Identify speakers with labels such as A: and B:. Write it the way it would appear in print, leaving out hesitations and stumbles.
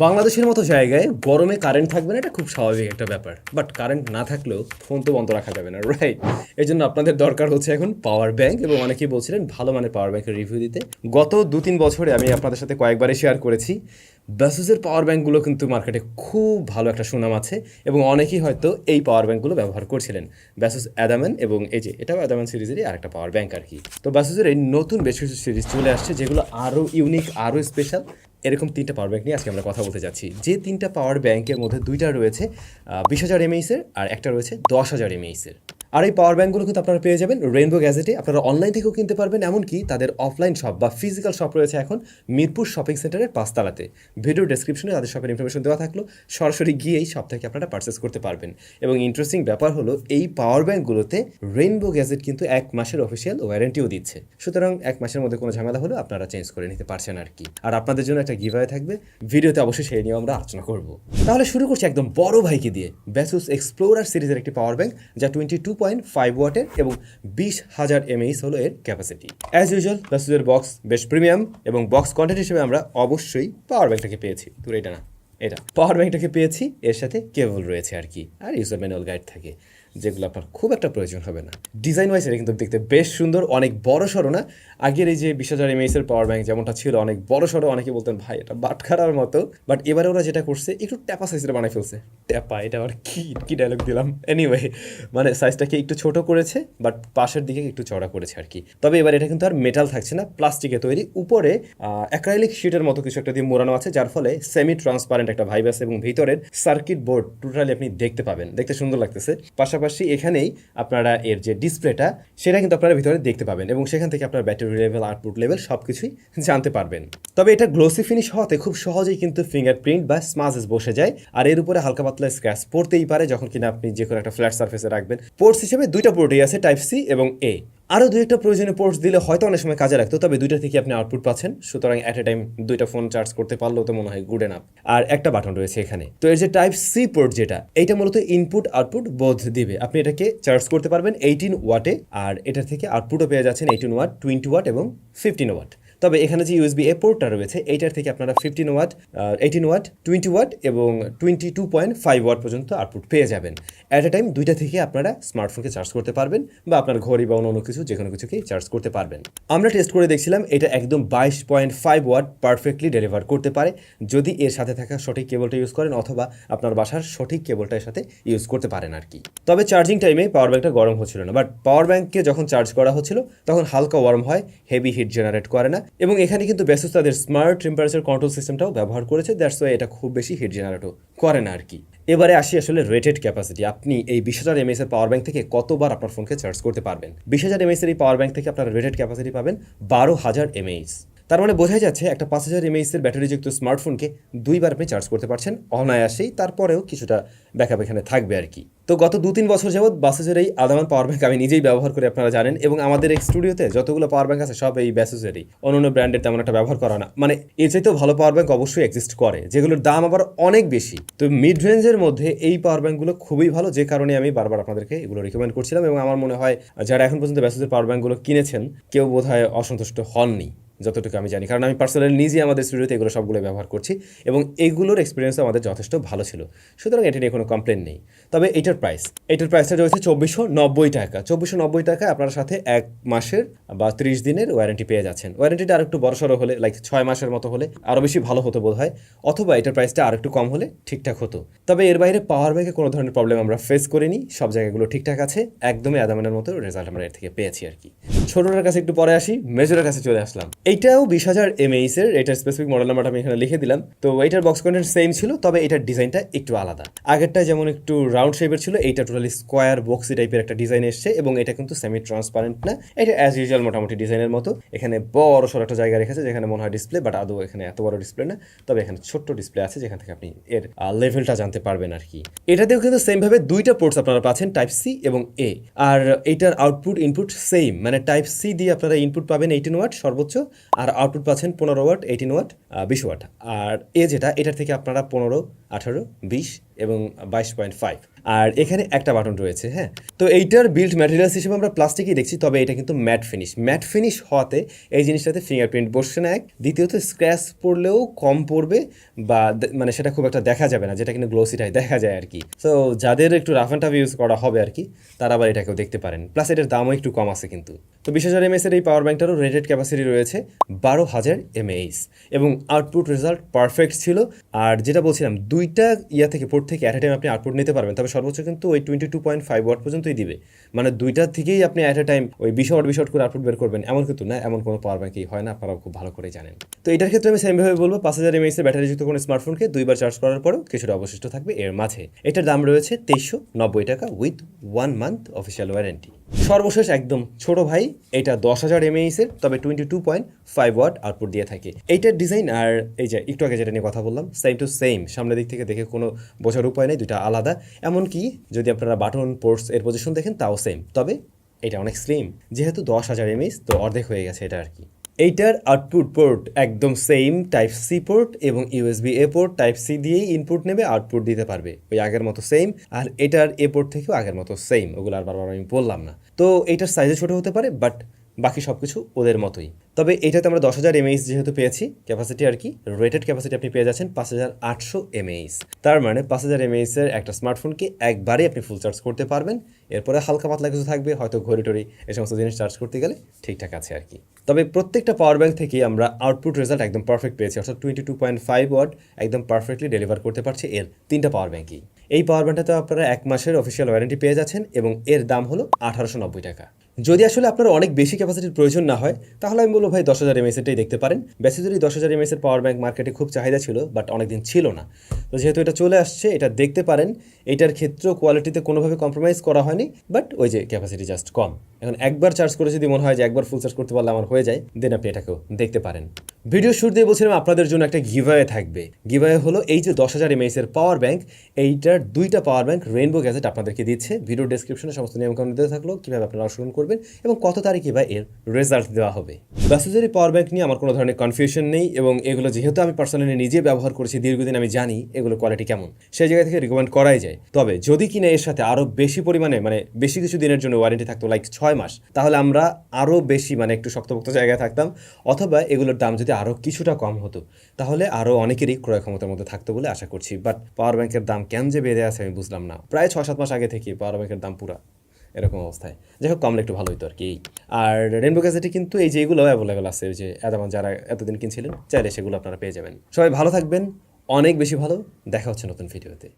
A: বাংলাদেশের মতো জায়গায় গরমে কারেন্ট থাকবে না, এটা খুব স্বাভাবিক একটা ব্যাপার। বাট কারেন্ট না থাকলেও ফোন তো বন্ধ রাখা যাবে না, রাইট? এই জন্য আপনাদের দরকার হচ্ছে এখন পাওয়ার ব্যাংক, এবং অনেকেই বলছিলেন ভালো মানের পাওয়ার ব্যাংকের রিভিউ দিতে। গত 2-3 বছরে আমি আপনাদের সাথে কয়েকবারই শেয়ার করেছি, ব্যাসুসের পাওয়ার ব্যাংকগুলো কিন্তু মার্কেটে খুব ভালো একটা সুনাম আছে, এবং অনেকেই হয়তো এই পাওয়ার ব্যাংকগুলো ব্যবহার করছিলেন। ব্যাসুস অ্যাদামান, এবং এই যে এটাও অ্যাদামান সিরিজেরই আরেকটা পাওয়ার ব্যাংক আর কি। তো ব্যাসুসের এই নতুন বেশ কিছু সিরিজ চলে আসছে যেগুলো আরও ইউনিক, আরও স্পেশাল। এরকম 3টা পাওয়ার ব্যাংক নিয়ে আজকে আমরা কথা বলতে যাচ্ছি। যে 3টা পাওয়ার ব্যাংকের মধ্যে 2টা রয়েছে 20,000 এমএইচের, আর একটা রয়েছে 10,000 এমএইচের। আর এই পাওয়ার ব্যাংকগুলো কিন্তু আপনারা পেয়ে যাবেন রেইনবো গ্যাজেটে। আপনারা অনলাইন থেকেও কিনতে পারবেন, এমনকি তাদের অফলাইন শপ বা ফিজিক্যাল শপ রয়েছে এখন মিরপুর শপিং সেন্টারের 5 তলাতে। ভিডিও ডেসক্রিপশনে তাদের শপের ইনফরমেশন দেওয়া থাকলো, সরাসরি গিয়েই শপ থেকে আপনারা পারচেস করতে পারবেন। এবং ইন্টারেস্টিং ব্যাপার হলো, এই পাওয়ার ব্যাংকগুলোতে রেইনবো গ্যাজেট কিন্তু 1 মাসের অফিসিয়াল ওয়ারেন্টিও দিচ্ছে। সুতরাং 1 মাসের মধ্যে কোনো ঝামেলা হলেও আপনারা চেঞ্জ করে নিতে পারছেন আর কি। আর আপনাদের জন্য একটা গিভঅ্যাওয়ে থাকবে, ভিডিওতে অবশ্যই সেই নিয়ে আমরা আলোচনা করব। তাহলে শুরু করছি একদম বড় ভাইকে দিয়ে। ব্যাসুস এক্সপ্লোরার সিরিজের একটি পাওয়ার ব্যাংক, যা 22.5 ওয়াটের এবং 20,000 এমএইচ হলো এর ক্যাপাসিটি। অ্যাজ ইউজুয়াল ব্যাসুসের বক্স বেশ প্রিমিয়াম, এবং বক্স কন্টেন্ট হিসেবে আমরা অবশ্যই পাওয়ার ব্যাংকটাকে পেয়েছি। তোর এটা না, এটা পাওয়ার ব্যাংকটাকে পেয়েছি, এর সাথে কেবল রয়েছে আর কি, আর ইউজার ম্যানুয়াল গাইড থাকে, যেগুলো আপনার খুব একটা প্রয়োজন হবে না। ডিজাইন ওয়াইজ এটা কিন্তু দেখতে বেশ সুন্দর, অনেক বড় সড়ো না। আগের এই যে 20,000 এমএইচের পাওয়ার ব্যাংক যেমনটা ছিল অনেক বড় সড়ো, অনেকে বলতেন ভাই এটা বাটখারার মতো। বাট এবারে ওরা যেটা করছে, একটু ট্যাপা সাইজের বানাই ফেলছে। ট্যাপা, এটা আবার কি ডায়লগ দিলাম, এনিওয়ে, মানে সাইজটাকে একটু ছোট করেছে, বাট পাশের দিকে একটু চড়া করেছে আর কি। তবে এবার এটা কিন্তু আর মেটাল থাকছে না, প্লাস্টিকে তৈরি। উপরে অ্যাক্রাইলিক শিটের মতো কিছু একটা দিয়ে মোড়ানো আছে, যার ফলে সেমি ট্রান্সপারেন্ট একটা ভাইব আছে, এবং ভিতরের সার্কিট বোর্ড টোটালি আপনি দেখতে পাবেন, দেখতে সুন্দর লাগতেছে। পাশাপাশি এখানেই আপনারা এর যে ডিসপ্লেটা, সেটা কিন্তু আপনারা ভিতরে দেখতে পাবেন, এবং সেখান থেকে আপনার ব্যাটারি লেভেল, আউটপুট লেভেল সব কিছুই জানতে পারবেন। তবে এটা গ্লোসি ফিনিশ হওয়াতে খুব সহজেই কিন্তু ফিঙ্গারপ্রিন্ট বা স্মাজেস বসে যায়, আর এর উপরে হালকা পাতলা স্ক্র্যাচ পড়তেই পারে যখন কিনা আপনি যে কোনো একটা ফ্ল্যাট সার্ফেসে রাখবেন। পোর্টস হিসেবে 2টা পোর্টই আছে, টাইপ সি এবং এ। আরও 2-1টা প্রয়োজনীয় পোর্টস দিলে হয়তো অনেক সময় কাজে লাগতো, তবে 2টা থেকে আপনি আউটপুট পাচ্ছেন। সুতরাং অ্যাট এ টাইম 2টা ফোন চার্জ করতে পারলেও তো মনে হয় গুড এনাফ। আর একটা বাটন রয়েছে এখানে। তো এর যে টাইপ সি পোর্ট যেটা, এইটা মূলত ইনপুট আউটপুট বোধ দিবে। আপনি এটাকে চার্জ করতে পারবেন 18 ওয়াটে, আর এটার থেকে আউটপুটও পেয়ে যাচ্ছেন 18 ওয়াট, 20 ওয়াট এবং 15 ওয়াট। তবে এখানে যে ইউএসবি এ পোর্টটা রয়েছে, এইটার থেকে আপনারা 15 ওয়াট, 18 ওয়াট, 20 ওয়াট এবং 22.5 ওয়াট পর্যন্ত আউটপুট পেয়ে যাবেন। অ্যাট এ টাইম 2টা থেকে আপনারা স্মার্টফোনকে চার্জ করতে পারবেন, বা আপনার ঘড়ি বা অন্য কিছু, যে কোনো কিছুকেই চার্জ করতে পারবেন। আমরা টেস্ট করে দেখছিলাম, এটা একদম 22.5 ওয়াট পারফেক্টলি ডেলিভার করতে পারে, যদি এর সাথে থাকা সঠিক কেবলটা ইউজ করেন, অথবা আপনার বাসার সঠিক কেবলটার সাথে ইউজ করতে পারেন আর কি। তবে চার্জিং টাইমে পাওয়ার ব্যাংকটা গরম হচ্ছিল না, বাট পাওয়ার ব্যাংককে যখন চার্জ করা হচ্ছিল তখন হালকা ওয়ার্ম হয়, হেভি হিট জেনারেট করে না। এবং এখানে কিন্তু ব্যাসুস তাদের স্মার্ট টেম্পারেচার কন্ট্রোল সিস্টেমটাও ব্যবহার করেছে, দ্যাটস ওয়াই এটা খুব বেশি হিট জেনারেটও করে না আর কি। এবারে আসি আসলে রেটেড ক্যাপাসিটি। আপনি এই 20,000 এমএএইচ এর পাওয়ার ব্যাংক থেকে কতবার আপনার ফোনকে চার্জ করতে পারবেন? 20,000 এমএএইচ এর এই পাওয়ার ব্যাংক থেকে আপনার রেটেড ক্যাপাসিটি পাবেন 12,000 এমএএইচ। তার মানে বোঝাই যাচ্ছে একটা 5,000 এমএএইচ এর ব্যাটারিযুক্ত স্মার্টফোনকে 2বার আপনি চার্জ করতে পারছেন অনায়াসেই। তারপরেও কিছুটা ব্যাকআপ এখানে থাকবে আর কি। তো গত 2-3 বছর যাবৎ বাসুসের এই আদামান পাওয়ার ব্যাংক আমি নিজেই ব্যবহার করি, আপনারা জানেন। এবং আমাদের এই স্টুডিওতে যতগুলো পাওয়ার ব্যাংক আছে সব এই ব্যাসুসেরই, অন্য ব্র্যান্ডের তেমন একটা ব্যবহার করা না। মানে এর চাইতেও ভালো পাওয়ার ব্যাংক অবশ্যই এক্সিস্ট করে, যেগুলোর দাম আবার অনেক বেশি। তো মিড রেঞ্জের মধ্যে এই পাওয়ার ব্যাংকগুলো খুবই ভালো, যে কারণে আমি বারবার আপনাদেরকে এগুলো রিকমেন্ড করছিলাম। এবং আমার মনে হয় যারা এখন পর্যন্ত ব্যাসুসের পাওয়ার ব্যাংকগুলো কিনেছেন, কেউ বোধহয় অসন্তুষ্ট হননি, যতটুকু আমি জানি, কারণ আমি পার্সোনালি নিজেই আমাদের স্টুডিওতে এগুলো সবগুলো ব্যবহার করছি, এবং এইগুলোর এক্সপিরিয়েন্স আমাদের যথেষ্ট ভালো ছিল। সুতরাং এটা নিয়ে কোনো কমপ্লেন নেই। তবে এটার প্রাইসটা রয়েছে 2,490 টাকা। 2,490 টাকায় আপনার সাথে 1 মাসের বা 30 দিনের ওয়ারেন্টি পেয়ে যাচ্ছেন। ওয়ারেন্টিটা আর একটু বড়সড় হলে, লাইক 6 মাসের মতো হলে আরও বেশি ভালো হতো বোধ হয়, অথবা এটার প্রাইসটা আর একটু কম হলে ঠিকঠাক হতো। তবে এর বাইরে পাওয়ার ব্যাংকে কোনো ধরনের প্রবলেম আমরা ফেস করিনি, সব জায়গাগুলো ঠিকঠাক আছে, একদমই আদামানের মতো রেজাল্ট আমরা এর থেকে পেয়েছি আর কি। ছোটটার কাছে একটু পরে আসি, মেজরের কাছে চলে আসলাম। এইটাও 20,000 এমএএইচ এর, এটার স্পেসিফিক মডেল নাম্বারটা আমি এখানে লিখে দিলাম। তো এইটার বক্স কন্টেন্ট সেম ছিল, তবে এটার ডিজাইনটা একটু আলাদা। আগেরটা যেমন একটু রাউন্ড শেপের ছিল, এইটা টোটালি স্কোয়ার বক্সি টাইপের একটা ডিজাইন এসছে, এবং এটা কিন্তু সেমি ট্রান্সপারেন্ট না, এটা অ্যাজ ইউজুয়াল মোটামুটি ডিজাইনের মতো। এখানে বড় সড় একটা জায়গা রেখেছে যেখানে মনে হয় ডিসপ্লে, বাট আদৌ এখানে এত বড় ডিসপ্লে না। তবে এখানে ছোট্ট ডিসপ্লে আছে, যেখান থেকে আপনি এর লেভেলটা জানতে পারবেন আর কি। এটাতেও কিন্তু সেমভাবে 2টা পোর্টস আপনারা পাচ্ছেন, টাইপ সি এবং এ। আর এইটার আউটপুট ইনপুট সেম, মানে টাইপ সি দিয়ে আপনারা ইনপুট পাবেন 18 ওয়াট সর্বোচ্চ, আর আউটপুট পাচ্ছেন 15 ওয়াট, 18 ওয়াট, 20 ওয়াট। আর এ যেটা, এটার থেকে আপনারা 15, 18, 20 এবং 22.5। আর এখানে একটা বাটন রয়েছে, হ্যাঁ। তো এইটার বিল্ড ম্যাটেরিয়ালস হিসেবে আমরা প্লাস্টিকই দেখছি, তবে এটা কিন্তু ম্যাট ফিনিশ হওয়াতে এই জিনিসটাতে ফিঙ্গারপ্রিন্ট বসছে না। এক দ্বিতীয়ত স্ক্র্যাচ পড়লেও কম পড়বে, বা মানে সেটা খুব একটা দেখা যাবে না, যেটা কিন্তু গ্লোসিটাই দেখা যায় আর কি। সো যাদের একটু রাফ অ্যান্ড টাফ ইউজ করা হবে আর কি, তারা আবার এটাকেও দেখতে পারেন। প্লাস এটার দামও একটু কম আছে কিন্তু। তো 20,000 mAh এই পাওয়ার ব্যাংকটারও রেটেড ক্যাপাসিটি রয়েছে 12,000 mAh এবং আউটপুট রেজাল্ট পারফেক্ট ছিল। আর যেটা বলছিলাম, দুইটা থেকে পোর্ট থেকে অ্যাট এ টাইম আপনি আউটপুট নিতে পারবেন, তবে সর্বোচ্চ কিন্তু ওই 22.5 ওয়াট পর্যন্তই দিবে। মানে দুইটা থেকেই আপনি অ্যাট এ টাইম ওই 20 ওয়াট করে আউটপুট বের করবেন এমন কিন্তু না, এমন কোনো পাওয়ার ব্যাংকই হয় না, আপনারা খুব ভালো করে জানেন। তো এটার ক্ষেত্রে আমি সেমভাবে বলবো, 5,000 mAh ব্যাটারিযুক্ত কোনো স্মার্টফোনকে 2বার চার্জ করার পরেও কিছুটা অবশিষ্ট থাকবে এর মাঝে। এটার দাম রয়েছে 2390 টাকা উইথ 1 মান্থ অফিসিয়াল ওয়ারেন্টি। সর্বশেষ একদম ছোট ভাই, এটা 10,000 mAh এর, তবে 22.5 ওয়াট আউটপুট দিয়ে থাকে। এইটার ডিজাইন আর এই যে একটু আগে যেটা নিয়ে কথা বললাম, সেম টু সেম। সামনের দিক থেকে দেখে কোনো বোঝার উপায় নেই, দুটা আলাদা। এমনকি যদি আপনারা বাটন পোর্টস এর পজিশন দেখেন তাও সেম, তবে এটা অনেক স্লিম। যেহেতু 10,000 mAh, তো অর্ধেক হয়ে গেছে এটা আর কি। এইটার আউটপুট পোর্ট একদম সেম টাইপ সি পোর্ট এবং USB A port type C দিয়েই ইনপুট নেবে, আউটপুট দিতে পারবে ওই আগের মতো সেম। আর এটার এ পোর্ট থেকেও আগের মতো সেম, ওগুলো আর বারবার আমি বললাম না। তো এইটার সাইজে ছোটো হতে পারে, বাট বাকি সব কিছু ওদের মতোই। তবে এটাতে আমরা 10,000 mAh যেহেতু পেয়েছি ক্যাপাসিটি আর কি, রেটেড ক্যাপাসিটি আপনি পেয়ে যাচ্ছেন 5,800 mAh। তার মানে 5,000 mAh এর একটা স্মার্টফোনকে একবারেই আপনি ফুল চার্জ করতে পারবেন। এরপরে হালকা পাতলা কিছু থাকবে, হয়তো ঘড়ি টড়ি এই সমস্ত জিনিস চার্জ করতে গেলে ঠিকঠাক আছে আর কি। তবে প্রত্যেকটা পাওয়ার ব্যাংক থেকেই আমরা আউটপুট রেজাল্ট একদম পারফেক্ট পেয়েছি, অর্থাৎ 22.5 ওয়াট একদম পারফেক্টলি ডেলিভার করতে পারছে এর তিনটা পাওয়ার ব্যাংকই। এই পাওয়ার ব্যাংকটাতে আপনারা 1 মাসের অফিসিয়াল ওয়ারেন্টি পেয়ে যাচ্ছেন এবং এর দাম হলো 1,890 টাকা। যদি আসলে আপনার অনেক বেশি ক্যাপাসিটির প্রয়োজন না হয়, তাহলে আমি বলবো ভাই 10,000 mAh এটাই দেখতে পারেন। বেসিক্যালি 10,000 mAh এর পাওয়ার ব্যাংক মার্কেটে খুব চাহিদা ছিল, বাট অনেকদিন ছিল না। তো যেহেতু এটা চলে আসছে, এটা দেখতে পারেন। এটার ক্ষেত্রেও কোয়ালিটিতে কোনোভাবে কম্প্রোমাইজ করা হয়নি, বাট ওই যে ক্যাপাসিটি জাস্ট কম। এখন একবার চার্জ করে যদি মনে হয় যে একবার ফুল চার্জ করতে পারলে আমার হয়ে যায়, দেন আপনি এটাকেও দেখতে পারেন। ভিডিও শুরু দিয়ে বলছিলাম আপনাদের জন্য একটা গিভওয়ে থাকবে। গিভওয়ে হলো এই যে 10,000 mAh এর পাওয়ার ব্যাংক, এইটার দুইটা পাওয়ার ব্যাংক রেইনবো গ্যাজেট আপনাদেরকে দিচ্ছে। ভিডিও ডেসক্রিপশনে সমস্ত নিয়মকানুন দেওয়া থাকলো কীভাবে আপনারা অংশগ্রহণ করবেন এবং কত তারিখে বা এর রেজাল্ট দেওয়া হবে। বাসুজের পাওয়ার ব্যাংক নিয়ে আমার কোনো ধরনের কনফিউশন নেই, এবং এগুলো যেহেতু আমি পার্সোনালি নিজে ব্যবহার করেছি দীর্ঘদিন, আমি জানি এগুলো কোয়ালিটি কেমন, সেই জায়গা থেকে রিকমেন্ড করাই যায়। তবে যদি কিনা এর সাথে আরও বেশি পরিমাণে মানে বেশি কিছু দিনের জন্য ওয়ারেন্টি থাকতো, লাইক 6 মাস, তাহলে আমরা আরও বেশি মানে একটু শক্তপোক্ত জায়গায় থাকতাম। অথবা এগুলোর দাম যদি আরও কিছুটা কম হতো, তাহলে আরও অনেকেরই ক্রয় ক্ষমতার মধ্যে থাকতো বলে আশা করছি। বাট পাওয়ার ব্যাংকের দাম কেন যে বেড়ে আছে আমি বুঝলাম না। প্রায় 6-7 মাস আগে থেকে পাওয়ার ব্যাংকের দাম পুরা এরকম অবস্থায়। যাই হোক, কমলে একটু ভালো হতো আর কি। আর রেইনবো গ্যাজেটে কিন্তু এই যে এগুলো অ্যাভেলেবেল আছে, ওই যে যারা এতদিন কিনছিলেন চাইলে সেগুলো আপনারা পেয়ে যাবেন। সবাই ভালো থাকবেন, অনেক বেশি ভালো। দেখা হচ্ছে নতুন ভিডিওতে।